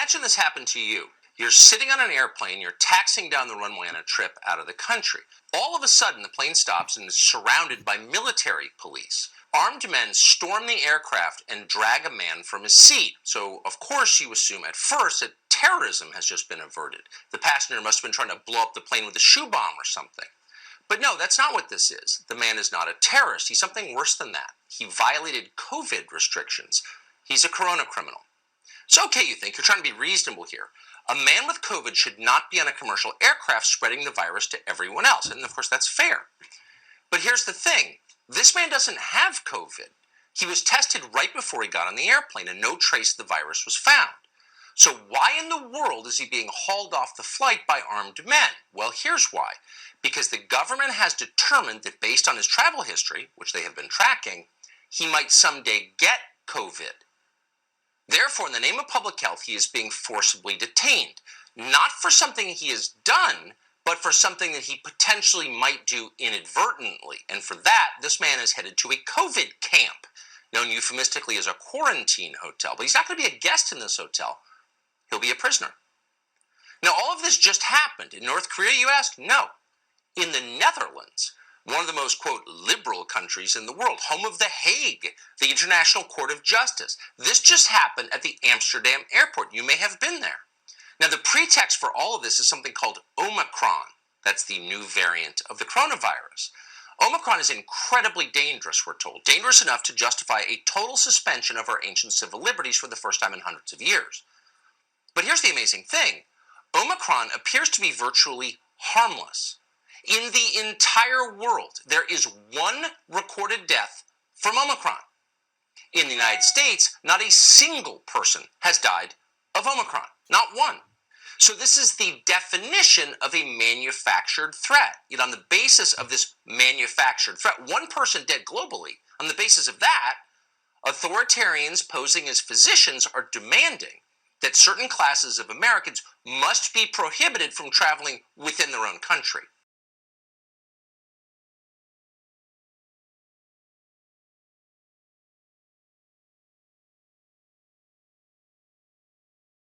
Imagine this happened to you. You're sitting on an airplane, you're taxiing down the runway on a trip out of the country. All of a sudden, the plane stops and is surrounded by military police. Armed men storm the aircraft and drag a man from his seat. So, of course, you assume at first that terrorism has just been averted. The passenger must have been trying to blow up the plane with a shoe bomb or something. But no, that's not what this is. The man is not a terrorist. He's something worse than that. He violated COVID restrictions. He's a corona criminal. So, okay, you think, you're trying to be reasonable here. A man with COVID should not be on a commercial aircraft spreading the virus to everyone else. And, of course, that's fair. But here's the thing. This man doesn't have COVID. He was tested right before he got on the airplane, and no trace of the virus was found. So why in the world is he being hauled off the flight by armed men? Well, here's why. Because the government has determined that based on his travel history, which they have been tracking, he might someday get COVID. Therefore, in the name of public health, he is being forcibly detained, not for something he has done, but for something that he potentially might do inadvertently. And for that, this man is headed to a COVID camp, known euphemistically as a quarantine hotel. But he's not going to be a guest in this hotel. He'll be a prisoner. Now, all of this just happened. In North Korea, you ask? No. In the Netherlands, one of the most, quote, liberal countries in the world, home of The Hague, the International Court of Justice. This just happened at the Amsterdam airport. You may have been there. Now, the pretext for all of this is something called Omicron. That's the new variant of the coronavirus. Omicron is incredibly dangerous, we're told. Dangerous enough to justify a total suspension of our ancient civil liberties for the first time in hundreds of years. But here's the amazing thing. Omicron appears to be virtually harmless. In the entire world, there is one recorded death from Omicron. In the United States, not a single person has died of Omicron. Not one. So this is the definition of a manufactured threat. Yet on the basis of this manufactured threat, one person dead globally, on the basis of that, authoritarians posing as physicians are demanding that certain classes of Americans must be prohibited from traveling within their own country.